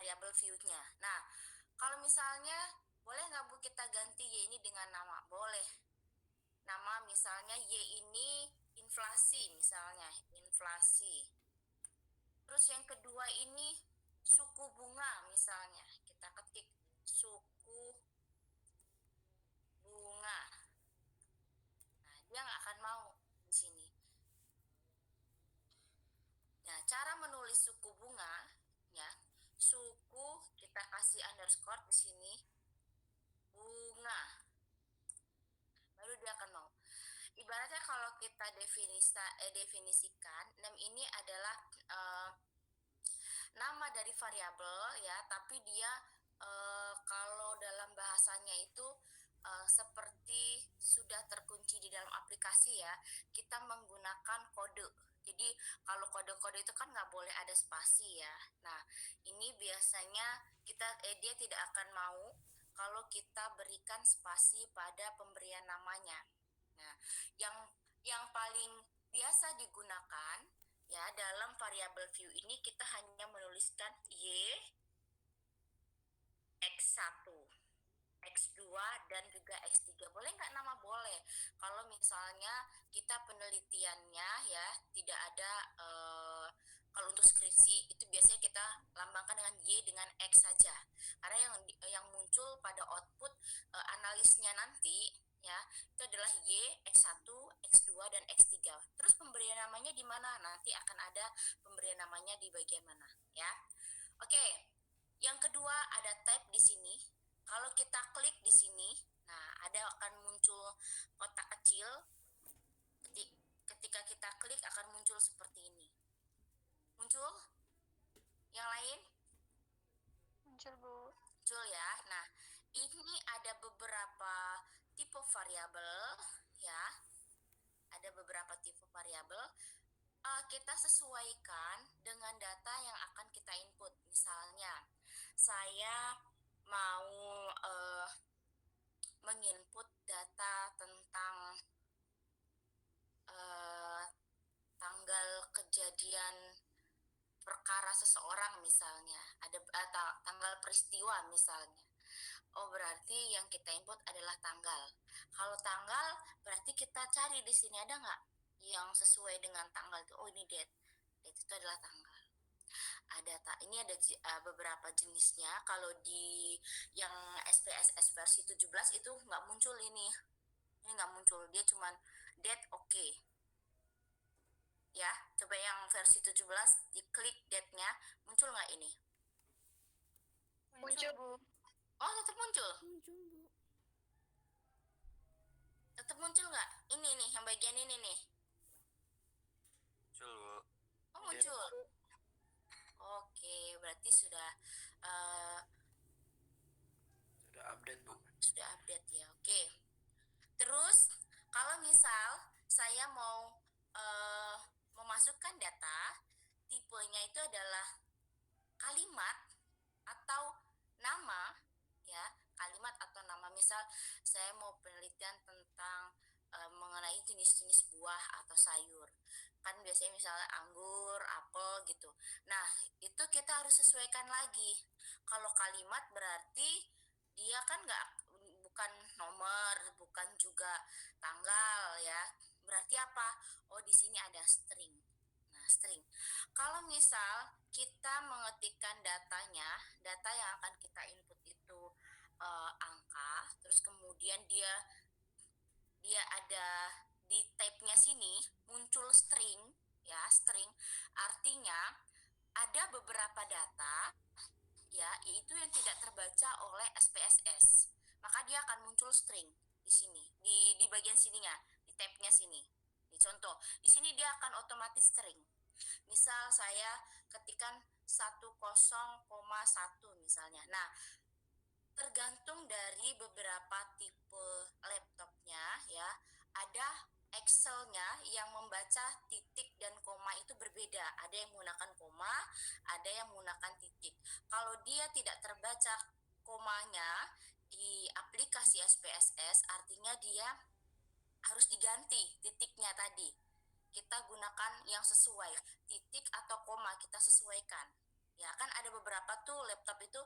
variabel view-nya. Nah, kalau misalnya boleh nggak Bu kita ganti Y ini dengan nama? Boleh. Nama misalnya Y ini inflasi misalnya, inflasi. Terus yang kedua ini suku bunga misalnya. Kita ketik suku bunga. Nah, dia nggak akan mau di sini. Nah, cara menulis suku bunga, ya, suku kita kasih underscore di sini, bunga, baru dia akan mau. Ibaratnya kalau kita definisikan, name ini adalah nama dari variabel ya, tapi dia kalau dalam bahasanya itu seperti sudah terkunci di dalam aplikasi ya, kita menggunakan kode. Jadi kalau kode-kode itu kan nggak boleh ada spasi ya. Nah, ini biasanya dia tidak akan mau kalau kita berikan spasi pada pemberian namanya. Nah, yang paling biasa digunakan ya dalam variabel view ini kita hanya menuliskan Y, X1, X2 dan juga X3. Boleh nggak nama? Boleh. Kalau misalnya kita penelitiannya ya tidak ada kalau untuk skripsi itu biasanya kita lambangkan dengan Y dengan X saja. Karena yang muncul pada output analisnya nanti ya itu adalah Y, X1, X2 dan X3. Terus pemberian namanya di mana? Nanti akan ada pemberian namanya di bagian mana ya. Oke. Yang kedua ada tab di sini. Kalau kita klik di sini, nah ada akan muncul kotak kecil. Ketika kita klik akan muncul seperti ini. Muncul? Yang lain? Muncul, Bu. Muncul ya. Nah, ini ada beberapa tipe variabel ya. Ada beberapa tipe variabel. Kita sesuaikan dengan data yang akan kita input. Misalnya, saya mau menginput data tentang tanggal kejadian perkara seseorang misalnya, ada tanggal peristiwa misalnya. Oh, berarti yang kita input adalah tanggal. Kalau tanggal, berarti kita cari di sini ada nggak yang sesuai dengan tanggal itu. Oh, ini date. Date itu adalah tanggal. Ini ada beberapa jenisnya. Kalau di yang SPSS versi 17 itu nggak muncul ini. Ini nggak muncul. Dia cuman date oke. Ya, coba yang versi 17 diklik date-nya, muncul nggak ini? Muncul, Bu. Oh, tetap muncul. Muncul, Bu. Tetap muncul nggak? Ini nih, yang bagian ini nih. Muncul, Bu. Oh, muncul. Oke, berarti sudah update, Bu. sudah update ya. Oke. Terus kalau misal saya mau memasukkan data, tipenya itu adalah kalimat atau nama ya, kalimat atau nama. Misal saya mau penelitian tentang mengenai jenis-jenis buah atau sayur, kan biasanya misalnya anggur, apel gitu. Nah, itu kita harus sesuaikan lagi. Kalau kalimat berarti dia kan bukan nomor, bukan juga tanggal ya. Berarti apa? Oh, di sini ada string. Nah, string. Kalau misal kita mengetikkan data yang akan kita input itu angka, terus kemudian dia ada di tab-nya sini muncul string, ya, string. Artinya ada beberapa data ya, yaitu yang tidak terbaca oleh SPSS. Maka dia akan muncul string di sini, di bagian sininya, di tab-nya sini. Di contoh, di sini dia akan otomatis string. Misal saya ketikkan 10,1 misalnya. Nah, tergantung dari beberapa tipe laptopnya ya, ada Excel-nya yang membaca titik dan koma itu berbeda. Ada yang menggunakan koma, ada yang menggunakan titik. Kalau dia tidak terbaca komanya di aplikasi SPSS, artinya dia harus diganti titiknya tadi. Kita gunakan yang sesuai, titik atau koma kita sesuaikan. Ya kan ada beberapa tuh laptop itu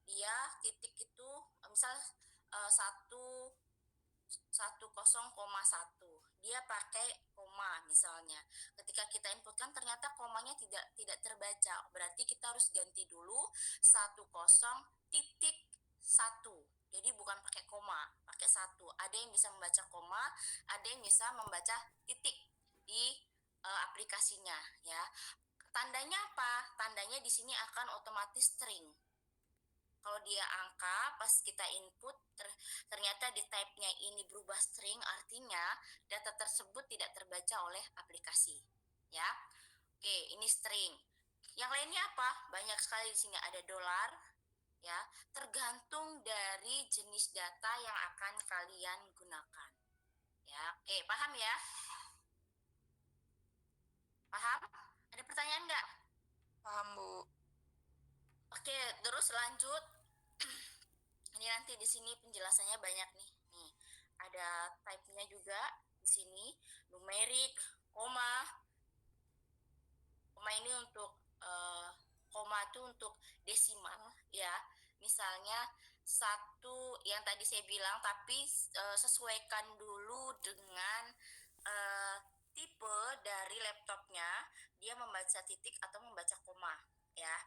dia titik itu misal 1,1 dia pakai koma misalnya. Ketika kita inputkan ternyata komanya tidak terbaca, berarti kita harus ganti dulu 10,1. Jadi bukan pakai koma, pakai satu. Ada yang bisa membaca koma, ada yang bisa membaca titik di aplikasinya ya. Tandanya apa? Tandanya di sini akan otomatis string. Kalau dia angka, pas kita input, ternyata di type-nya ini berubah string, artinya data tersebut tidak terbaca oleh aplikasi. Ya, oke, ini string. Yang lainnya apa? Banyak sekali di sini ada dolar, ya, tergantung dari jenis data yang akan kalian gunakan. Ya, oke, paham ya? Paham? Ada pertanyaan nggak? Paham, Bu. Oke, terus lanjut. Ini nanti di sini penjelasannya banyak nih. Nih, ada type-nya juga di sini, numerik, koma. Koma ini untuk koma itu untuk desimal ya. Misalnya satu yang tadi saya bilang, tapi sesuaikan dulu dengan tipe dari laptopnya, dia membaca titik atau membaca koma ya.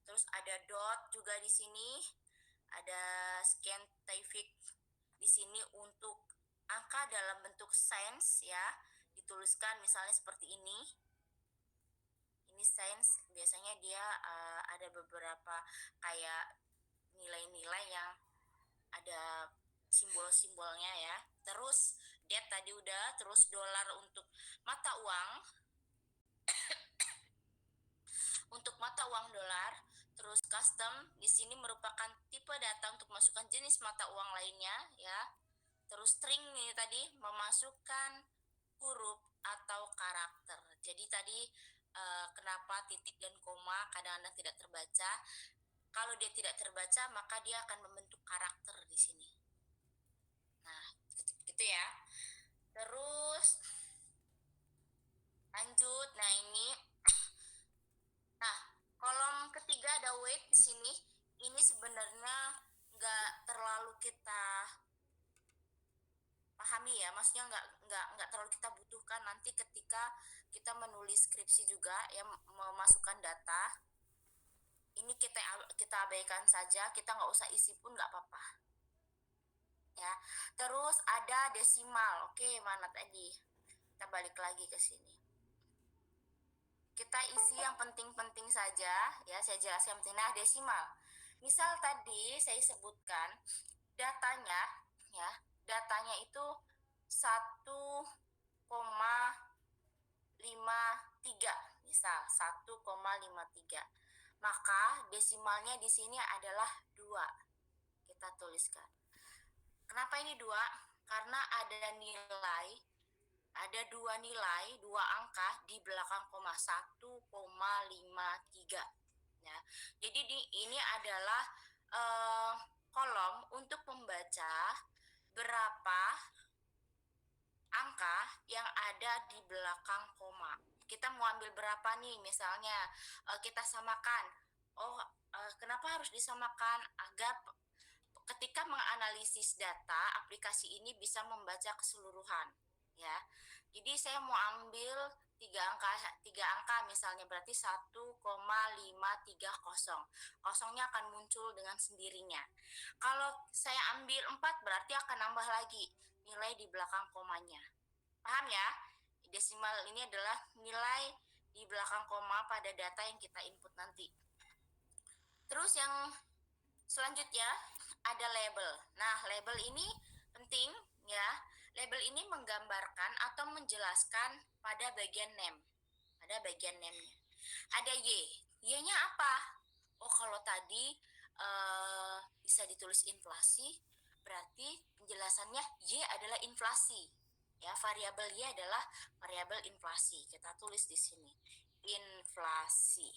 Terus ada dot juga di sini, ada scientific di sini untuk angka dalam bentuk sains ya, dituliskan misalnya seperti ini. Ini sains, biasanya dia ada beberapa kayak nilai-nilai yang ada simbol-simbolnya ya. Terus date tadi udah, terus dolar untuk mata uang. Untuk mata uang dolar, terus custom di sini merupakan tipe data untuk masukkan jenis mata uang lainnya ya. Terus string ini tadi memasukkan huruf atau karakter. Jadi tadi kenapa titik dan koma kadang-kadang tidak terbaca? Kalau dia tidak terbaca, maka dia akan membentuk karakter di sini. Nah, gitu ya. Terus lanjut. Nah, ini kolom ketiga ada weight di sini. Ini sebenarnya nggak terlalu kita pahami ya, maksudnya nggak terlalu kita butuhkan nanti ketika kita menulis skripsi juga ya, memasukkan data. Ini kita abaikan saja, kita nggak usah isi pun nggak apa-apa ya. Terus ada desimal. Oke, mana tadi? Kita balik lagi ke sini. Kita isi yang penting-penting saja ya, saya jelaskan yang penting. Nah, desimal. Misal tadi saya sebutkan datanya ya, datanya itu 1,53, misal 1,53. Maka desimalnya di sini adalah 2. Kita tuliskan. Kenapa ini 2? Karena ada dua nilai, dua angka di belakang koma, 1,53 ya. Jadi ini adalah kolom untuk membaca berapa angka yang ada di belakang koma. Kita mau ambil berapa nih, misalnya kita samakan. Kenapa harus disamakan? Agar ketika menganalisis data, aplikasi ini bisa membaca keseluruhan ya. Jadi saya mau ambil tiga angka misalnya, berarti 1,530. Kosongnya akan muncul dengan sendirinya. Kalau saya ambil 4, berarti akan nambah lagi nilai di belakang komanya. Paham ya? Desimal ini adalah nilai di belakang koma pada data yang kita input nanti. Terus yang selanjutnya ada label. Nah, label ini penting ya. Label ini menggambarkan atau menjelaskan pada bagian name. Ada bagian name-nya. Ada Y. Y-nya apa? Oh, kalau tadi bisa ditulis inflasi, berarti penjelasannya Y adalah inflasi. Ya, variabel Y adalah variabel inflasi. Kita tulis di sini. Inflasi.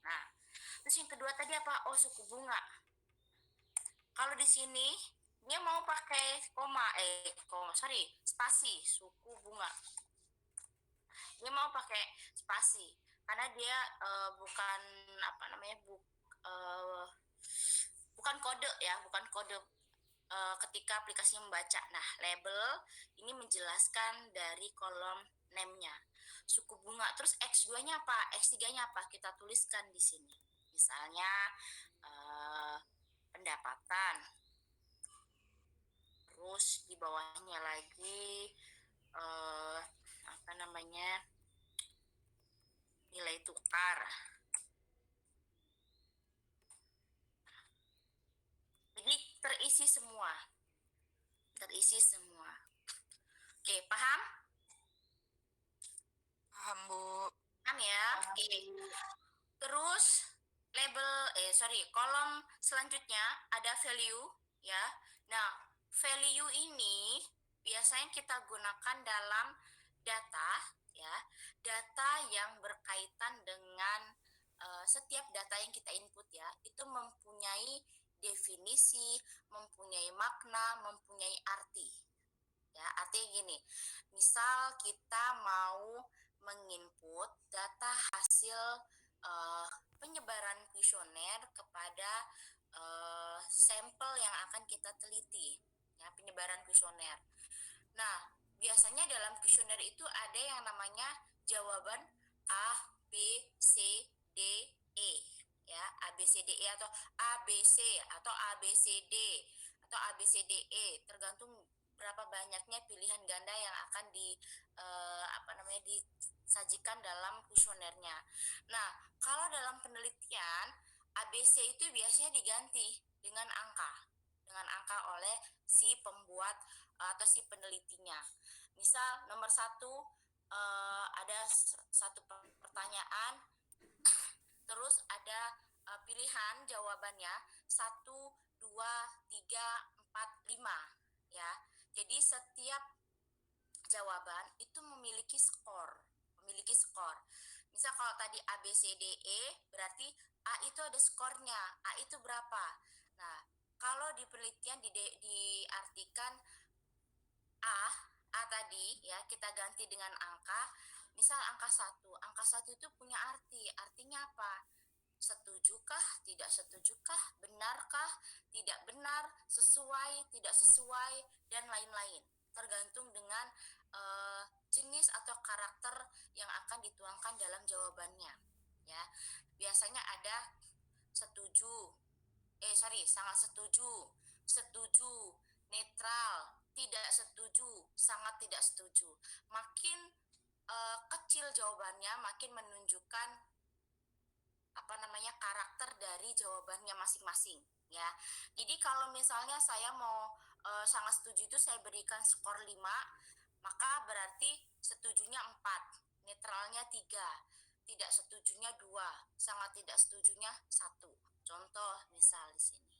Nah, terus yang kedua tadi apa? Oh, suku bunga. Kalau di sini dia mau pakai spasi, suku bunga. Dia mau pakai spasi. karena dia bukan apa namanya eh, bukan kode ya, bukan kode ketika aplikasi membaca. Nah, label ini menjelaskan dari kolom name-nya. Suku bunga, terus X2-nya apa? X3-nya apa? Kita tuliskan di sini. Misalnya eh, pendapatan. Terus di bawahnya lagi apa namanya? Nilai tukar. Jadi terisi semua. Terisi semua. Oke, paham? Paham, Bu. Paham ya? Oke. Terus kolom selanjutnya ada value ya. Nah, value ini biasanya kita gunakan dalam data ya. Data yang berkaitan dengan setiap data yang kita input ya, itu mempunyai definisi, mempunyai makna, mempunyai arti. Ya, artinya gini, misal kita mau menginput data hasil penyebaran kuesioner kepada sampel yang akan kita teliti, ya, penyebaran kuesioner. Nah, biasanya dalam kuesioner itu ada yang namanya jawaban A, B, C, D, E, ya, A, B, C, D, E atau A, B, C atau A, B, C, D atau A, B, C, D, E, tergantung berapa banyaknya pilihan ganda yang akan disajikan dalam kuesionernya. Nah, kalau dalam penelitian ABC itu biasanya diganti dengan angka oleh si pembuat atau si penelitinya. Misal nomor 1 ada satu pertanyaan, terus ada pilihan jawabannya 1, 2, 3, 4, 5 ya. Jadi setiap jawaban itu memiliki skor. Misal kalau tadi A, B, C, D, E, berarti A itu ada skornya. A itu berapa? Nah, kalau di penelitian diartikan A, A tadi ya kita ganti dengan angka. Misal angka 1. Angka 1 itu punya arti. Artinya apa? Setujukah, tidak setujukah, benarkah, tidak benar, sesuai, tidak sesuai, dan lain-lain. Tergantung dengan jenis atau karakter yang akan dituangkan dalam jawabannya. Ya, biasanya ada sangat setuju, setuju, netral, tidak setuju, sangat tidak setuju. Makin kecil jawabannya, makin menunjukkan karakter dari jawabannya masing-masing ya. Jadi kalau misalnya saya mau sangat setuju itu saya berikan skor 5, maka berarti setujunya 4, netralnya 3, tidak setujunya 2, sangat tidak setujunya 1. Contoh misal di sini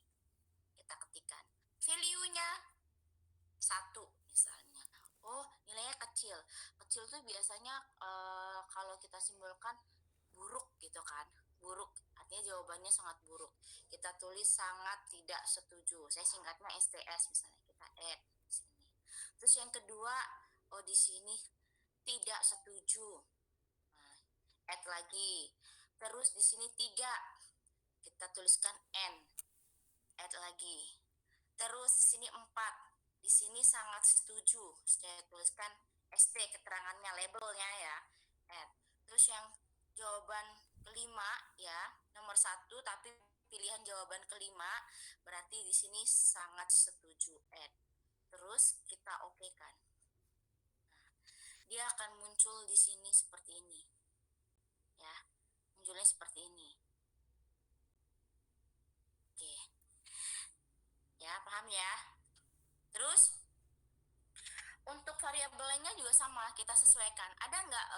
kita ketikkan value-nya 1 misalnya. Oh, nilainya kecil. Kecil tuh biasanya kalau kita simbolkan buruk gitu kan. Buruk, artinya jawabannya sangat buruk. Kita tulis sangat tidak setuju. Saya singkatnya STS misalnya, kita add di sini. Terus yang kedua, di sini tidak setuju. Nah, add lagi. Terus di sini 3, kita tuliskan N. Add lagi. Terus di sini 4, di sini sangat setuju. Saya tuliskan ST, keterangannya, labelnya ya. Add. Terus yang jawaban kelima ya, nomor 1 tapi pilihan jawaban kelima, berarti di sini sangat setuju, add. Terus kita oke kan. Nah, dia akan muncul di sini seperti ini. Ya, munculnya seperti ini. Oke. Ya, paham ya? Terus untuk variabelnya juga sama, kita sesuaikan. Ada nggak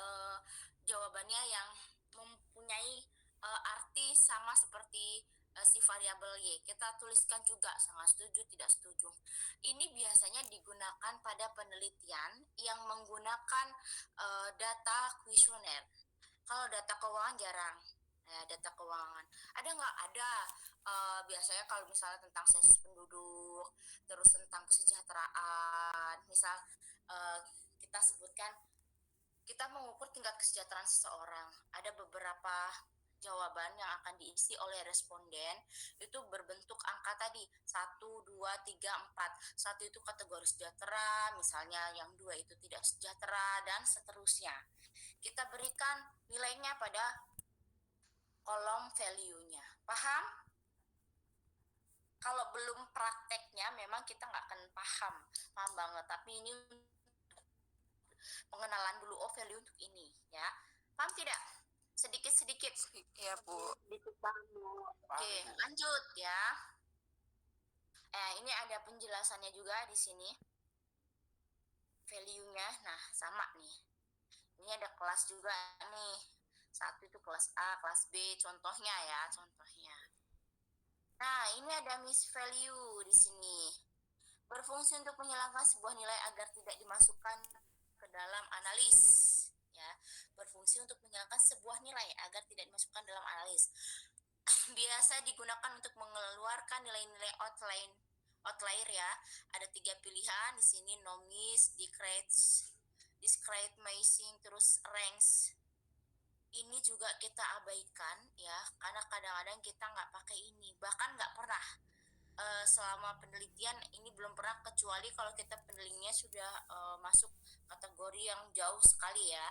jawabannya yang mempunyai arti sama seperti si variabel Y? Kita tuliskan juga sangat setuju, tidak setuju. Ini biasanya digunakan pada penelitian yang menggunakan data kuesioner. Kalau data keuangan jarang. Ya, data keuangan. Ada nggak? Ada. Biasanya kalau misalnya tentang sensus penduduk, terus tentang kesejahteraan, misal kita sebutkan kita mengukur tingkat kesejahteraan seseorang. Ada beberapa jawaban yang akan diisi oleh responden itu berbentuk angka tadi 1, 2, 3, 4. 1 itu kategori sejahtera, misalnya yang 2 itu tidak sejahtera, dan seterusnya. Kita berikan nilainya pada kolom value-nya. Paham? Kalau belum prakteknya memang kita nggak akan paham banget. Tapi ini pengenalan dulu, oh value untuk ini ya. Paham tidak? Sedikit-sedikit. Iya, Bu. Oke, lanjut ya. Ini ada penjelasannya juga di sini. Value-nya, nah sama nih. Ini ada kelas juga nih. 1 itu kelas A, kelas B, contohnya ya, contohnya. Nah, ini ada miss value di sini. Berfungsi untuk menghilangkan sebuah nilai agar tidak dimasukkan ke dalam analis. Ya, berfungsi untuk menghilangkan sebuah nilai agar tidak dimasukkan dalam analis. Biasa digunakan untuk mengeluarkan nilai-nilai outlier ya. Ada 3 pilihan di sini, noise, discrete matching, terus ranks. Ini juga kita abaikan ya, karena kadang-kadang kita nggak pakai ini, bahkan nggak pernah selama penelitian ini belum pernah, kecuali kalau kita penelitiannya sudah masuk kategori yang jauh sekali ya.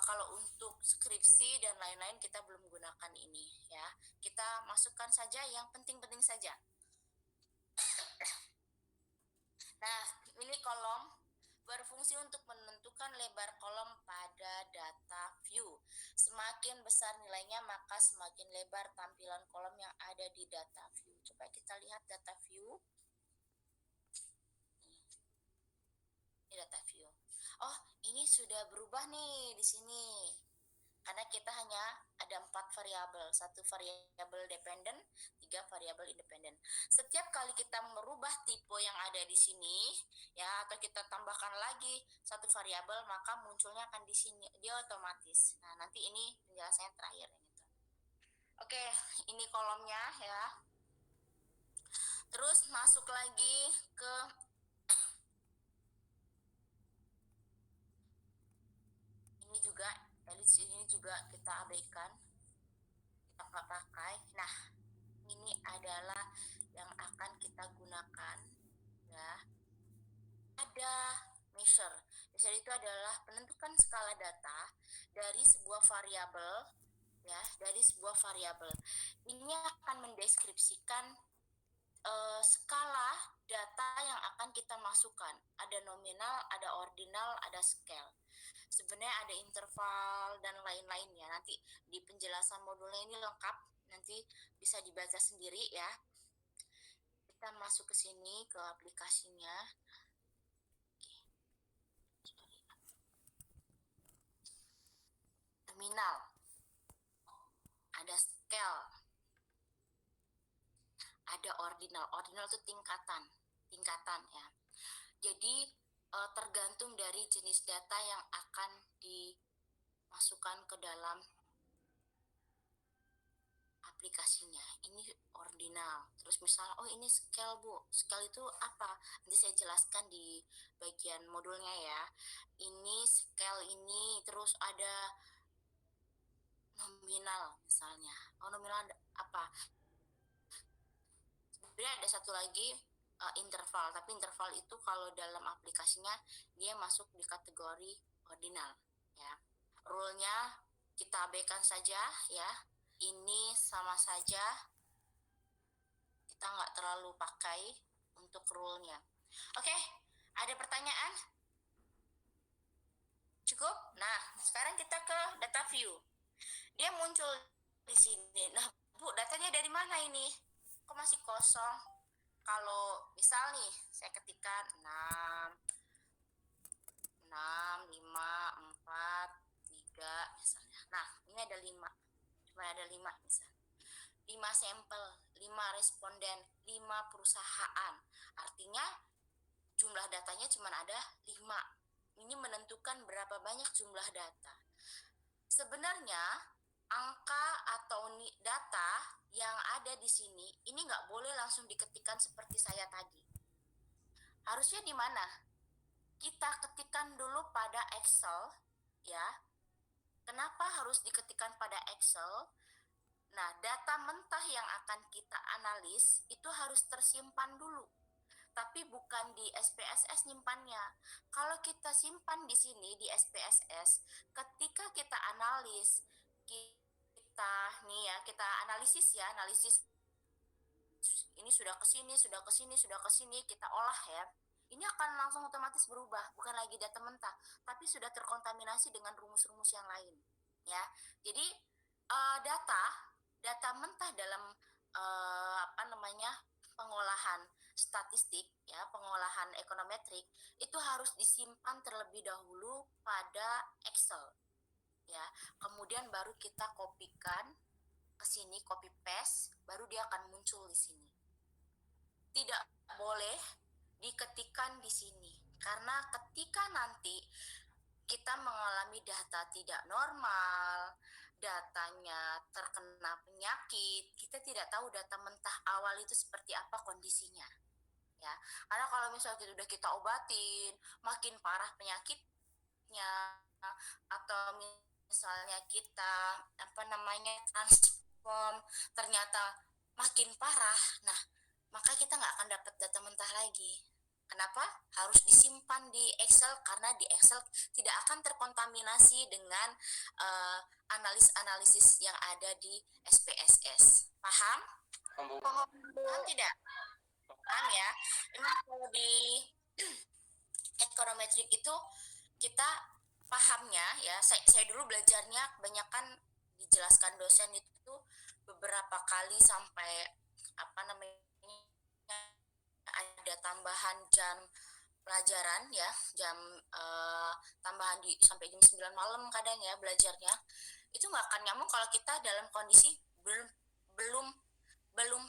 Kalau untuk skripsi dan lain-lain kita belum gunakan ini ya. Kita masukkan saja yang penting-penting saja. Nah, ini kolom berfungsi untuk menentukan lebar kolom pada data view. Semakin besar nilainya, maka semakin lebar tampilan kolom yang ada di data view. Coba kita lihat data view. Ini data view. Oh, ini sudah berubah nih di sini. Karena kita hanya ada 4 variabel, 1 variabel dependen, 3 variabel independen. Setiap kali kita merubah tipe yang ada di sini, ya, atau kita tambahkan lagi 1 variabel, maka munculnya akan di sini, dia otomatis. Nah, nanti ini penjelasannya terakhir gitu. Oke, ini kolomnya ya. Terus masuk lagi ke ini juga, ini juga kita abaikan, kita nggak pakai. Nah, ini adalah yang akan kita gunakan ya. Ada measure. Measure itu adalah penentukan skala data dari sebuah variabel ya, dari sebuah variabel. Ini akan mendeskripsikan skala data yang akan kita masukkan. Ada nominal, ada ordinal, ada scale. Sebenarnya ada interval dan lain-lainnya. Nanti di penjelasan modulnya ini lengkap, nanti bisa dibaca sendiri ya. Kita masuk ke sini, ke aplikasinya. Nominal, ada scale, ada ordinal. Ordinal itu tingkatan ya. Jadi tergantung dari jenis data yang akan dimasukkan ke dalam aplikasinya. Ini ordinal. Terus misal, oh ini scale Bu. Scale itu apa? Nanti saya jelaskan di bagian modulnya ya. Ini scale ini, terus ada nominal misalnya. Oh nominal apa? Sebenarnya ada satu lagi interval, tapi interval itu kalau dalam aplikasinya dia masuk di kategori ordinal ya. Rule-nya kita abaikan saja ya. Ini sama saja, kita nggak terlalu pakai untuk rule-nya. Oke, ada pertanyaan? Cukup? Nah, sekarang kita ke data view. Dia muncul di sini. Nah, Bu, datanya dari mana ini? Kok masih kosong? Kalau misal nih, saya ketikkan 6, 5, 4, 3 misalnya. Nah, ini ada 5. Cuma ada 5 misalnya. 5 sampel, 5 responden, 5 perusahaan. Artinya jumlah datanya cuma ada 5. Ini menentukan berapa banyak jumlah data. Sebenarnya angka atau data yang ada di sini ini nggak boleh langsung diketikkan seperti saya tadi. Harusnya di mana? Kita ketikkan dulu pada Excel ya. Kenapa harus diketikkan pada Excel? Nah, data mentah yang akan kita analis itu harus tersimpan dulu, tapi bukan di SPSS nyimpannya. Kalau kita simpan di sini di SPSS, ketika kita analis, kita nih ya, kita analisis ini sudah ke sini, sudah ke sini, sudah ke sini, kita olah ya. Ini akan langsung otomatis berubah, bukan lagi data mentah, tapi sudah terkontaminasi dengan rumus-rumus yang lain, ya. Jadi data mentah dalam pengolahan statistik ya, pengolahan ekonometrik itu harus disimpan terlebih dahulu pada Excel ya. Kemudian baru kita kopikan ke sini, copy paste, baru dia akan muncul di sini. Tidak boleh diketikkan di sini, karena ketika nanti kita mengalami data tidak normal, datanya terkena penyakit, kita tidak tahu data mentah awal itu seperti apa kondisinya. Ya, karena kalau misalnya kita obatin, makin parah penyakitnya, atau misalnya kita transform ternyata makin parah, nah maka kita nggak akan dapat data mentah lagi. Kenapa? Harus disimpan di Excel, karena di Excel tidak akan terkontaminasi dengan analisis yang ada di SPSS. Paham? Paham tidak? Paham ya? Memang kalau di ekonometrik itu kita pahamnya ya, saya dulu belajarnya kebanyakan dijelaskan dosen itu beberapa kali sampai ada tambahan jam pelajaran ya, jam tambahan sampai jam 9 malam kadang ya belajarnya. Itu nggak akan nyambung kalau kita dalam kondisi belum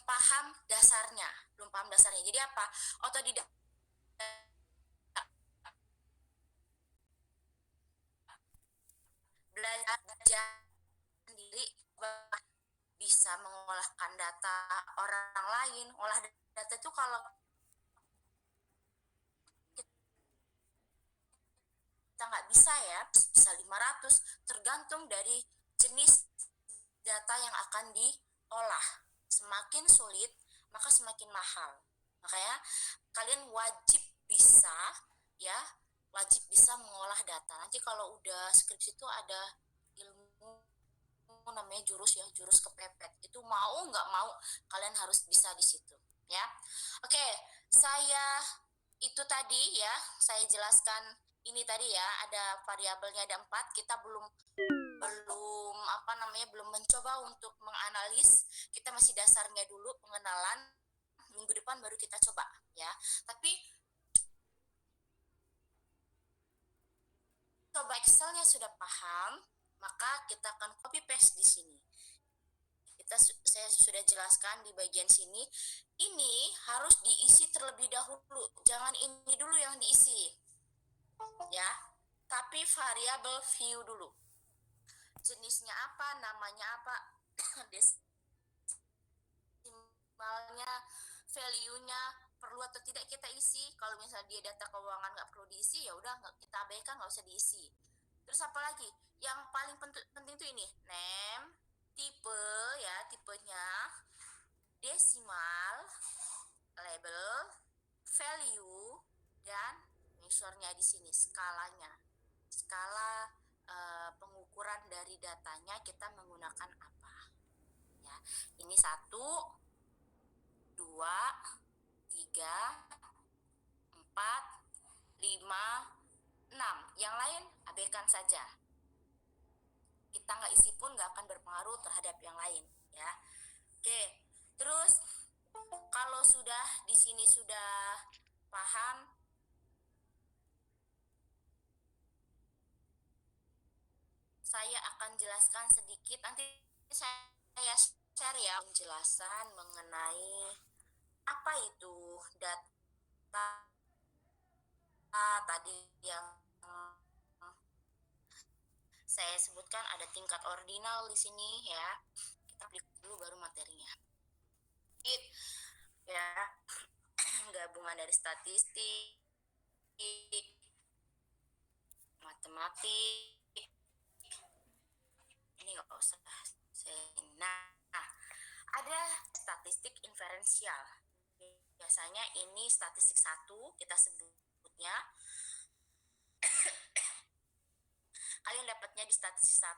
paham dasarnya, Jadi apa? Otodidak belajar sendiri, bisa mengolahkan data orang lain. Olah data itu kalau kita nggak bisa ya, bisa 500, tergantung dari jenis data yang akan diolah. Semakin sulit, maka semakin mahal. Makanya kalian wajib bisa ya, wajib bisa mengolah data. Nanti kalau udah skripsi itu ada ilmu namanya jurus kepepet. Itu mau nggak mau kalian harus bisa di situ ya. Oke, itu tadi ya, saya jelaskan ini tadi ya, ada variabelnya ada 4. Kita belum belum mencoba untuk menganalis, kita masih dasarnya dulu, pengenalan. Minggu depan baru kita coba ya. Tapi coba Excelnya sudah paham, maka kita akan copy paste di sini. Saya sudah jelaskan di bagian sini. Ini harus diisi terlebih dahulu, jangan ini dulu yang diisi ya, tapi variabel view dulu. Jenisnya apa, namanya apa, desimalnya, value-nya perlu atau tidak kita isi. Kalau misalnya dia data keuangan nggak perlu diisi, ya udah kita abaikan, nggak usah diisi. Terus apa lagi? Yang paling penting tuh ini, name, tipe ya, tipenya, desimal, label, value, dan measure-nya di sini, skalanya. Skala pengukuran dari datanya kita menggunakan apa? Ya, ini 1, 2, 3, 4, 5, 6. Yang lain abaikan saja. Kita nggak isi pun nggak akan berpengaruh terhadap yang lain ya. Oke, terus kalau sudah di sini sudah paham, saya akan jelaskan sedikit. Nanti saya share ya penjelasan mengenai apa itu data tadi yang saya sebutkan. Ada tingkat ordinal di sini ya. Kita klik dulu baru materinya. Ya, gabungan dari statistik, matematik, statistik inferensial. Biasanya ini statistik 1 kita sebutnya. Kalian dapatnya di statistik 1.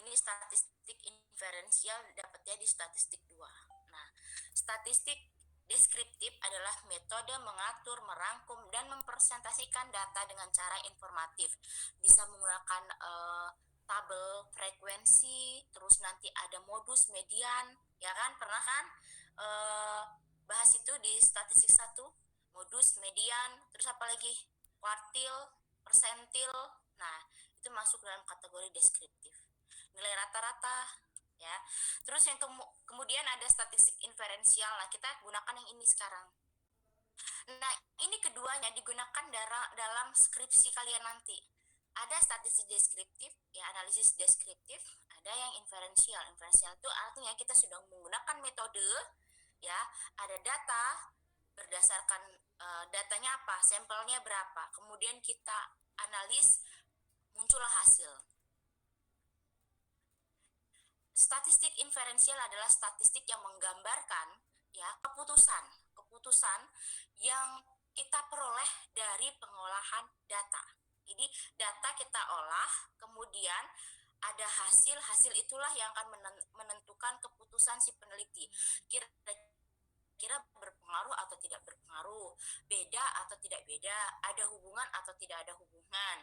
Ini statistik inferensial dapatnya di statistik 2. Nah, statistik deskriptif adalah metode mengatur, merangkum, dan mempresentasikan data dengan cara informatif. Bisa menggunakan tabel frekuensi, terus nanti ada modus median, ya kan? Pernah kan bahas itu di statistik 1? Modus, median, terus apa lagi? Kuartil, persentil. Nah, itu masuk dalam kategori deskriptif. Nilai rata-rata, ya. Terus yang kemudian ada statistik inferensial. Nah, kita gunakan yang ini sekarang. Nah, ini keduanya digunakan dalam skripsi kalian nanti. Ada statistik deskriptif, ya, analisis deskriptif, ada yang inferensial. Inferensial itu artinya kita sudah menggunakan metode, ya, ada data, berdasarkan datanya apa, sampelnya berapa, kemudian kita analis, muncullah hasil. Statistik inferensial adalah statistik yang menggambarkan, ya, keputusan yang kita peroleh dari pengolahan data. Jadi data kita olah, kemudian ada hasil itulah yang akan menentukan keputusan si peneliti. Kira-kira berpengaruh atau tidak berpengaruh, beda atau tidak beda, ada hubungan atau tidak ada hubungan.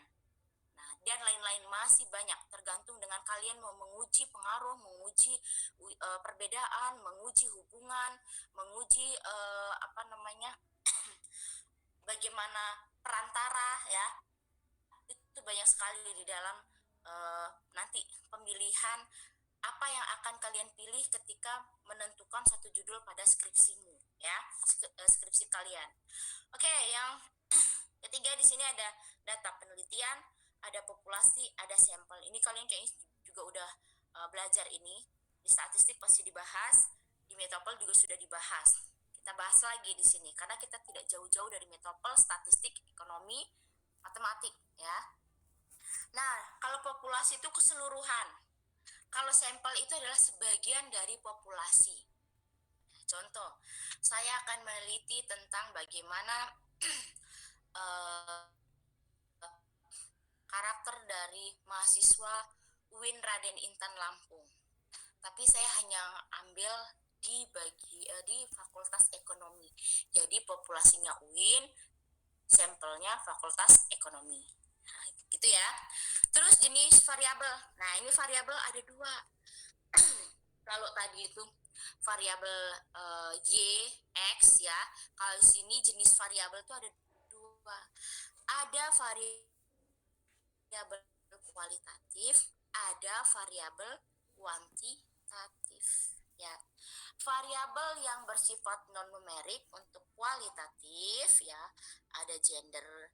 Nah, dan lain-lain masih banyak, tergantung dengan kalian mau menguji pengaruh, menguji perbedaan, menguji hubungan, menguji bagaimana perantara, ya. Itu banyak sekali di dalam nanti pemilihan apa yang akan kalian pilih ketika menentukan satu judul pada skripsimu, ya, skripsi kalian. Oke, yang ketiga di sini ada data penelitian, ada populasi, ada sampel. Ini kalian kayaknya juga udah belajar ini. Di statistik pasti dibahas, di metopel juga sudah dibahas. Kita bahas lagi di sini karena kita tidak jauh-jauh dari metopel, statistik, ekonomi, matematik, ya. Nah, kalau populasi itu keseluruhan. Kalau sampel itu adalah sebagian dari populasi. Contoh, saya akan meneliti tentang bagaimana karakter dari mahasiswa UIN Raden Intan Lampung. Tapi saya hanya ambil di Fakultas Ekonomi. Jadi populasinya UIN, sampelnya Fakultas Ekonomi. Nah, gitu ya. Terus jenis variabel. Nah, ini variabel ada 2. Kalau tadi itu variabel Y, X, ya. Kalau di sini jenis variabel itu ada 2. Ada variabel kualitatif, ada variabel kuantitatif, ya. Variabel yang bersifat non numerik untuk kualitatif, ya, ada gender,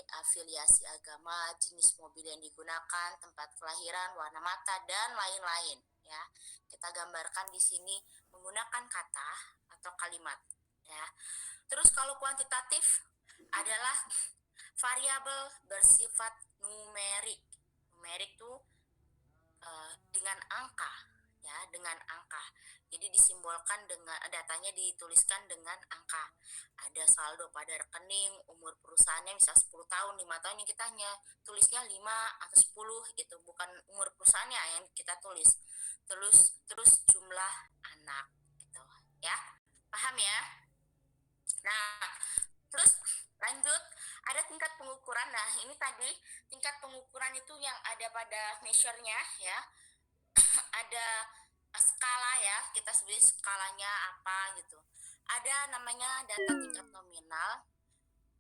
afiliasi agama, jenis mobil yang digunakan, tempat kelahiran, warna mata, dan lain-lain, ya. Kita gambarkan di sini menggunakan kata atau kalimat, ya. Terus kalau kuantitatif adalah variabel bersifat numerik. Numerik tuh dengan angka, ya, dengan angka. Jadi disimbolkan dengan datanya dituliskan dengan angka. Ada saldo pada rekening, umur perusahaannya misal 10 tahun, 5 tahun, yang kita hanya tulisnya 5 atau 10 gitu, bukan umur perusahaannya yang kita tulis. Terus jumlah anak gitu, ya. Paham ya? Nah, terus lanjut, ada tingkat pengukuran. Nah, ini tadi tingkat pengukuran itu yang ada pada measure-nya, ya. Ada skala, ya, kita sebut skalanya apa gitu. Ada namanya data tingkat nominal.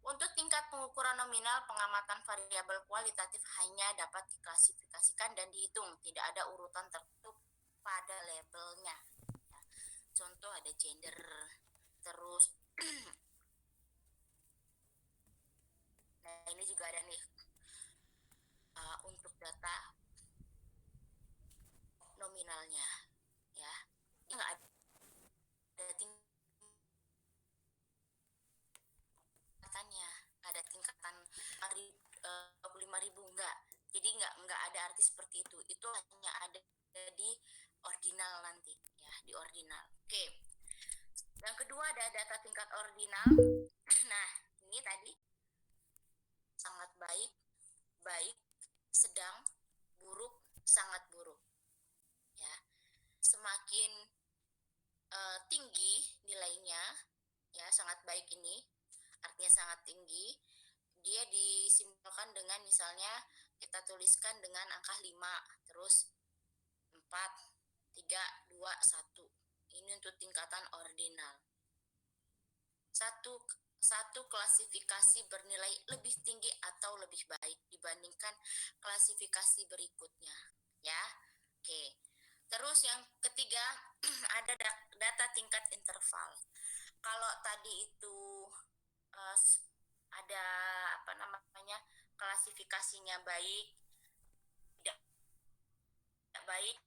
Untuk tingkat pengukuran nominal, pengamatan variabel kualitatif hanya dapat diklasifikasikan dan dihitung, tidak ada urutan tertentu pada labelnya, ya. Contoh ada gender, terus nah ini juga ada nih untuk data nominalnya, ya. Ini nggak ada tingkatannya, nggak ada tingkatan 25.000, enggak. Jadi nggak ada arti seperti itu hanya ada di ordinal nanti. di ordinal. Oke. Yang kedua ada data tingkat ordinal. Nah, ini tadi sangat baik, baik, sedang, buruk, sangat buruk. Ya, semakin tinggi nilainya, ya sangat baik ini, artinya sangat tinggi. Dia disimbolkan dengan misalnya kita tuliskan dengan angka 5, terus 4, 3, 2, 1. Ini untuk tingkatan ordinal. Satu klasifikasi bernilai lebih tinggi atau lebih baik dibandingkan klasifikasi berikutnya, ya. Oke. Terus yang ketiga ada data tingkat interval. Kalau tadi itu ada apa namanya klasifikasinya baik, tidak baik,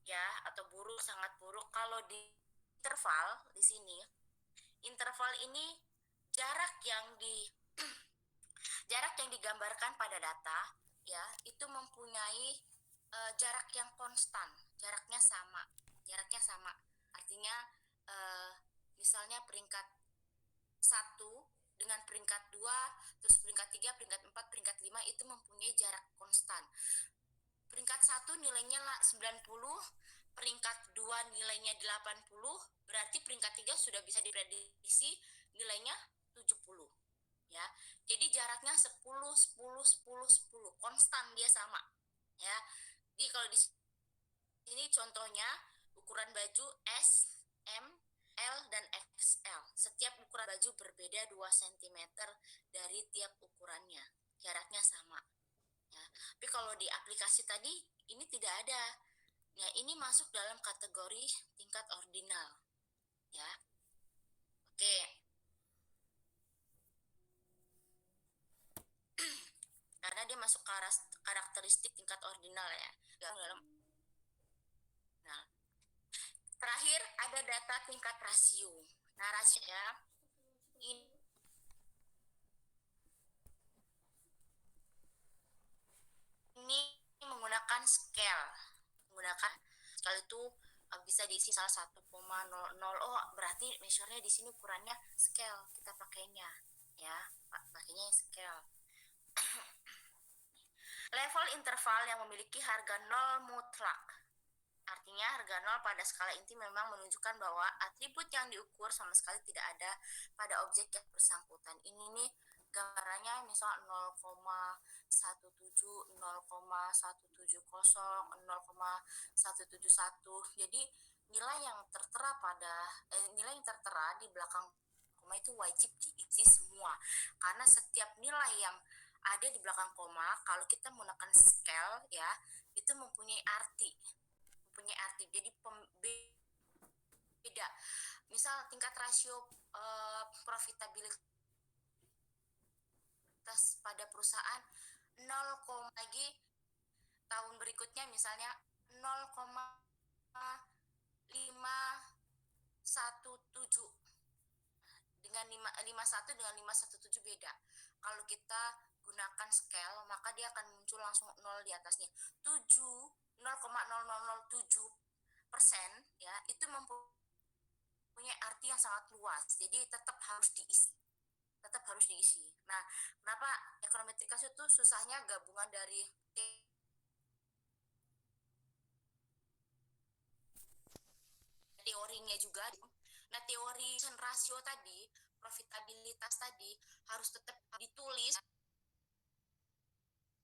ya, atau buruk, sangat buruk. Kalau di interval di sini, interval ini jarak yang digambarkan pada data, ya, itu mempunyai jarak yang konstan, jaraknya sama. Artinya misalnya peringkat 1 dengan peringkat 2, terus peringkat 3, peringkat 4, peringkat 5 itu mempunyai jarak konstan. Peringkat 1 nilainya 90, peringkat 2 nilainya 80, berarti peringkat 3 sudah bisa diprediksi nilainya 70. Ya. Jadi jaraknya 10, 10, 10, 10, konstan, dia sama. Ya. Jadi kalau di sini contohnya ukuran baju S, M, L, dan XL. Setiap ukuran baju berbeda 2 cm dari tiap ukurannya. Jaraknya sama. Ya. Tapi kalau di aplikasi tadi ini tidak ada. Ya, ini masuk dalam kategori tingkat ordinal. Ya. Oke. Karena dia masuk karakteristik tingkat ordinal, ya. Dalam. Nah, terakhir ada data tingkat rasio. Nah, rasio, ya, ini menggunakan scale. Scale itu bisa diisi salah 1,00. Oh, berarti measure-nya di sini ukurannya scale, kita pakainya, ya, pakainya scale. Level interval yang memiliki harga 0 mutlak. Artinya harga 0 pada skala inti memang menunjukkan bahwa atribut yang diukur sama sekali tidak ada pada objek yang bersangkutan. Ini nih gambarannya misal 0,17, 0,170, 0,171. Jadi nilai yang tertera di belakang koma itu wajib diisi semua. Karena setiap nilai yang ada di belakang koma kalau kita menggunakan scale, ya, itu mempunyai arti. Jadi beda. Misal tingkat rasio profitabilitas pada perusahaan 0, lagi tahun berikutnya misalnya 0,517 dengan 51 dengan 517 beda. Kalau kita gunakan scale maka dia akan muncul langsung 0 di atasnya. 0,0007%, ya, itu mempunyai arti yang sangat luas. Jadi tetap harus diisi. Nah, kenapa ekonometrika itu susahnya gabungan dari teorinya juga. Nah, teori rasio tadi, profitabilitas tadi harus tetap ditulis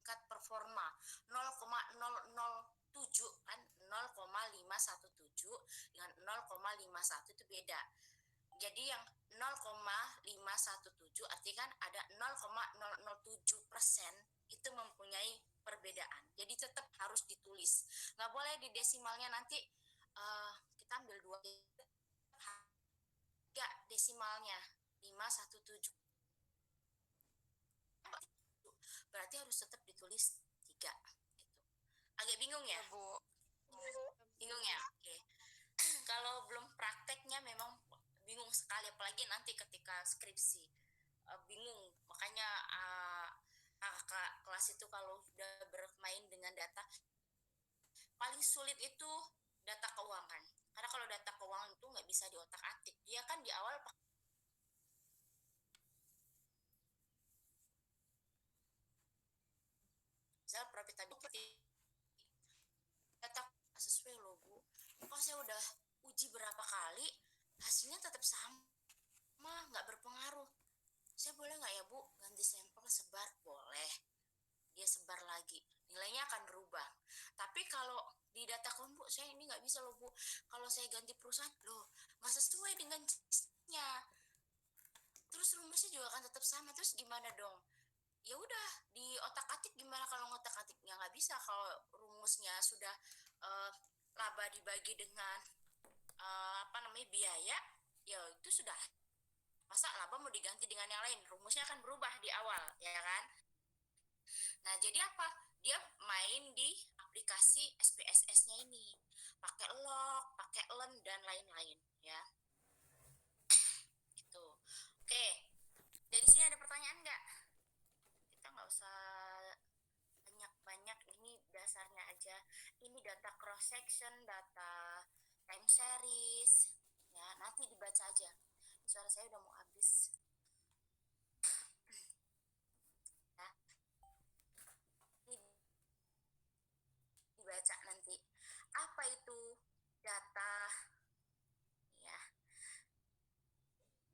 tingkat performa 0,007 kan, 0,517 dengan 0,51 itu beda. Jadi yang 0,517 artinya kan ada 0,007% itu mempunyai perbedaan. Jadi tetap harus ditulis. Nggak boleh di desimalnya nanti kita ambil 2 desimalnya 517. Berarti harus tetap ditulis 3 gitu. Agak bingung ya, Bu? Bingung ya? Oke. Kalau belum prakteknya memang bingung sekali, apalagi nanti ketika skripsi bingung. Makanya kakak kelas itu kalau sudah bermain dengan data, paling sulit itu data keuangan. Karena kalau data bisa diotak-atik. Dia kan di awal misal profitability data sesuai loh Bu. Kok saya udah uji berapa kali, hasilnya tetap sama, nggak berpengaruh. Saya boleh nggak ya Bu ganti sampel sebar? Boleh. Dia sebar lagi, nilainya akan berubah. Tapi kalau di data kelompok saya ini nggak bisa loh Bu. Kalau saya ganti perusahaan, loh nggak sesuai dengan jenisnya. Terus rumusnya juga akan tetap sama. Terus gimana dong? Ya udah di otak-atik gimana kalau ngotak-atiknya nggak bisa kalau rumusnya sudah laba dibagi dengan biaya, ya itu sudah, masa laba mau diganti dengan yang lain, rumusnya akan berubah di awal ya kan. Nah jadi apa, dia main di aplikasi SPSS-nya ini pakai log, pakai lem dan lain-lain ya gitu. Oke, dari sini ada pertanyaan nggak? Kita nggak usah banyak-banyak, ini dasarnya aja. Ini data cross section, data time series ya, nanti dibaca aja. Suara saya udah mau habis ya. Ini dibaca nanti apa itu data ya.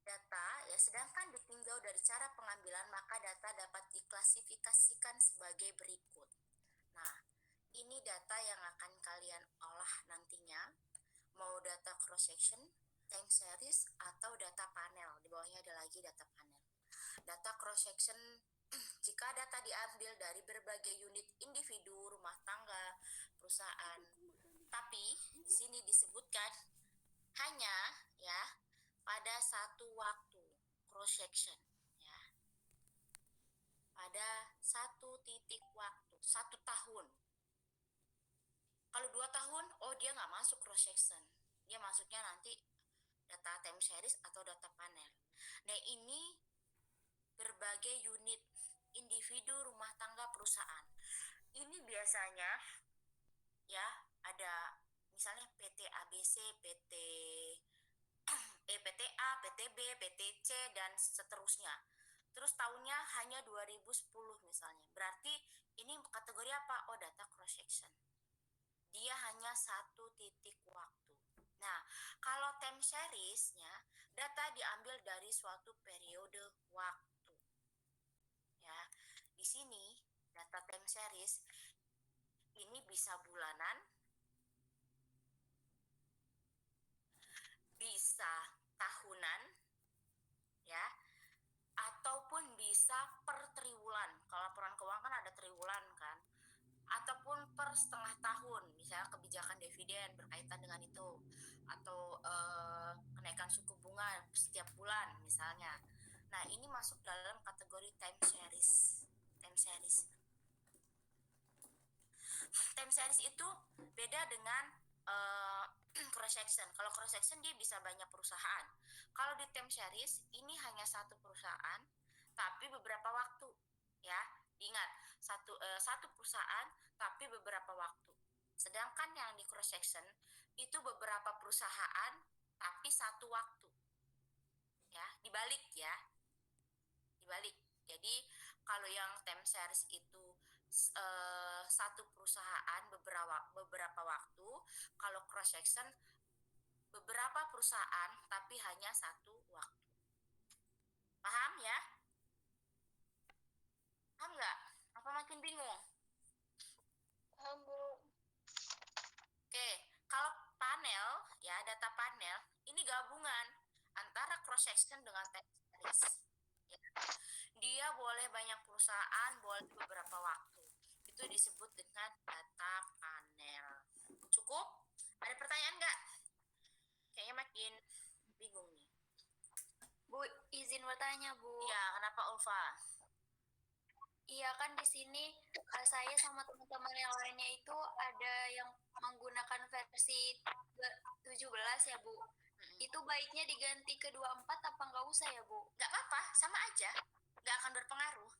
Data ya, sedangkan ditinjau dari cara pengambilan maka data dapat diklasifikasikan sebagai berikut. Nah, ini data yang akan kalian olah nantinya, mau data cross section, time series, atau data panel. Di bawahnya ada lagi data panel. Data cross section jika data diambil dari berbagai unit individu, rumah tangga, perusahaan. Tapi di sini disebutkan hanya ya pada satu waktu cross section ya. Pada satu titik waktu, 1 tahun. Kalau 2 tahun, oh dia nggak masuk cross section. Dia masuknya nanti data time series atau data panel. Nah ini berbagai unit individu, rumah tangga, perusahaan. Ini biasanya ya ada misalnya PT ABC, PTA, PTB, PTC dan seterusnya. Terus tahunnya hanya 2010 misalnya. Berarti ini kategori apa? Oh data cross section. Dia hanya satu titik waktu. Nah, kalau time series-nya data diambil dari suatu periode waktu. Ya, di sini data time series ini bisa bulanan, bisa tahunan, ya, ataupun bisa per triwulan. Kalau laporan keuangan kan ada triwulan kan, ataupun per setengah tahun, misalnya kebijakan dividen berkaitan dengan itu, atau kenaikan suku bunga setiap bulan misalnya. Nah ini masuk dalam kategori time series. Time series itu beda dengan cross section. Kalau cross section dia bisa banyak perusahaan. Kalau di time series ini hanya satu perusahaan tapi beberapa waktu ya. Ingat, satu perusahaan tapi beberapa waktu. Sedangkan yang di cross section itu beberapa perusahaan tapi satu waktu. Ya, dibalik ya. Dibalik. Jadi kalau yang time series itu satu perusahaan beberapa waktu, kalau cross section beberapa perusahaan tapi hanya satu waktu. Paham ya? Paham nggak? Apa makin bingung? Paham, Bu. Oke, kalau panel ya, data panel ini gabungan antara cross section dengan time series. Ya. Dia boleh banyak perusahaan, boleh beberapa waktu. Itu disebut dengan data panel. Cukup? Ada pertanyaan nggak? Kayaknya makin bingung nih. Bu, izin bertanya, Bu. Iya, kenapa Ulfa? Iya kan di sini saya sama teman-teman yang lainnya itu ada yang menggunakan versi 17 ya, Bu. Itu baiknya diganti ke 24 apa nggak usah ya, Bu? Nggak apa-apa, sama aja. Nggak akan berpengaruh.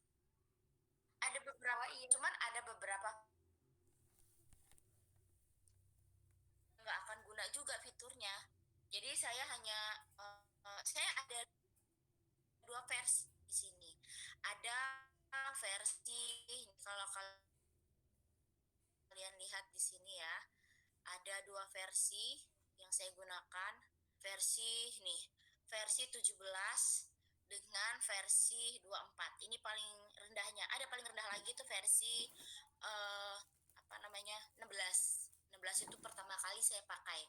Ada beberapa, cuman ada beberapa nggak akan guna juga fiturnya. Jadi saya hanya saya ada dua versi di sini. Ada versi kalau kalian lihat di sini ya, ada dua versi yang saya gunakan. Versi nih, versi 17 dengan versi 24. Ini paling rendahnya. Ada paling rendah lagi tuh versi apa namanya? 16. 16 itu pertama kali saya pakai.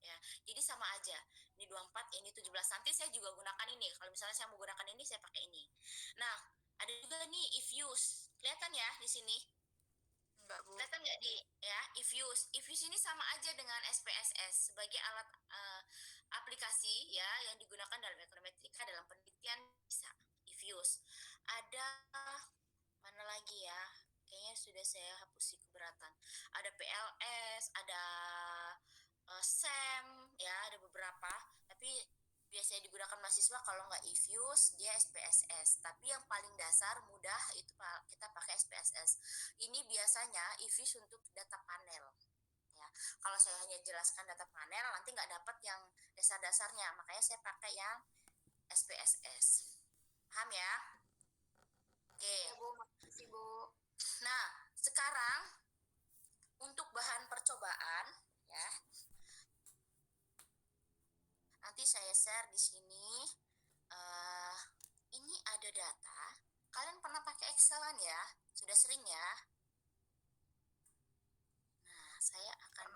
Ya. Jadi sama aja. Ini 24, ini 17. Nanti saya juga gunakan ini. Kalau misalnya saya mau gunakan ini, saya pakai ini. Nah, ada juga nih if use. Kelihatan ya di sini? Enggak, Bu. Kelihatan nggak di ya if use ini sama aja dengan SPSS sebagai alat aplikasi ya yang digunakan dalam ekonometrika dalam penelitian bisa if use. Ada mana lagi ya, kayaknya sudah saya hapus sih keberatan. Ada PLS, ada SEM ya, ada beberapa, tapi biasanya digunakan mahasiswa. Kalau nggak if use dia SPSS, tapi yang paling dasar mudah itu kita pakai SPSS. Ini biasanya if use untuk data panel ya. Kalau saya hanya jelaskan data panel nanti nggak dapat yang dasar-dasarnya, makanya saya pakai yang SPSS. Paham ya? Oke. Ya, Bu, makasih, Bu. Nah, sekarang untuk bahan percobaan ya. Nanti saya share di sini. Ini ada data. Kalian pernah pakai Excelan ya? Sudah sering ya? Nah, saya akan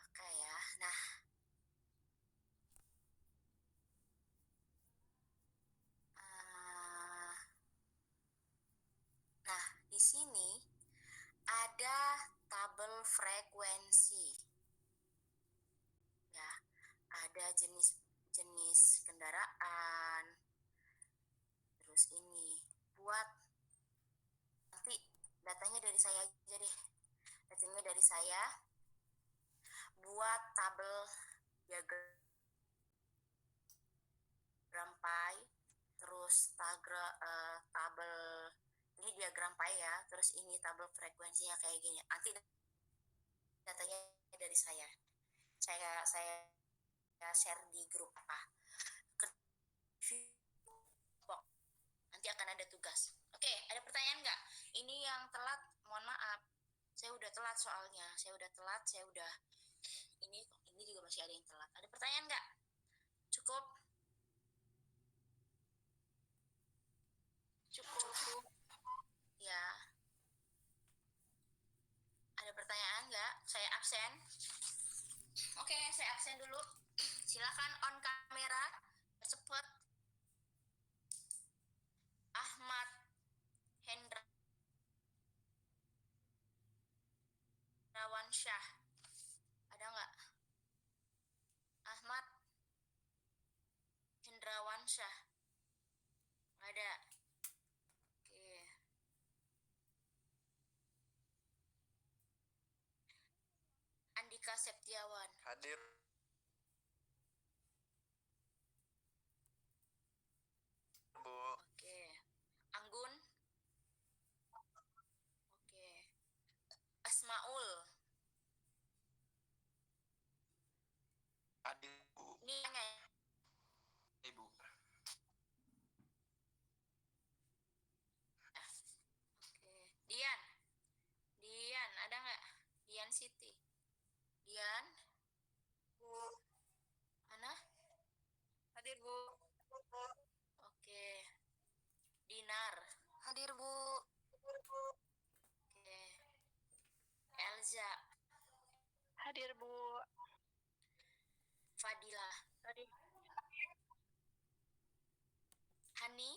pakai ya. Nah, di sini ada tabel frekuensi. Ya, ada jenis kendaraan. Terus ini buat nanti datanya dari saya aja deh. Datanya dari saya buat tabel diagram pie, terus tabel ini diagram pie ya, terus ini tabel frekuensinya kayak gini. Nanti datanya dari saya share di grup nanti akan ada tugas. Oke, ada pertanyaan nggak? Ini yang telat, mohon maaf, saya udah telat soalnya, ini juga masih ada yang telat. Ada pertanyaan nggak? Cukup ya. Ada pertanyaan nggak? Saya absen. Oke, saya absen dulu. Silakan on kamera, cepat. Ahmad Hendrawansyah, ada nggak? Ahmad Hendrawansyah, ada. Oke. Andika Septiawan, Hadir. Bu. Oke. Anggun, oke. Asmaul, Hadir, Bu. ini yang Ibu. oke. Dian ada nggak? Dian Siti, Dian, Bu. mana? Hadir, Bu. Oke. Dinar, Hadir, Bu. oke. Elza, Hadir, Bu. Fadila, Hadir. Hani,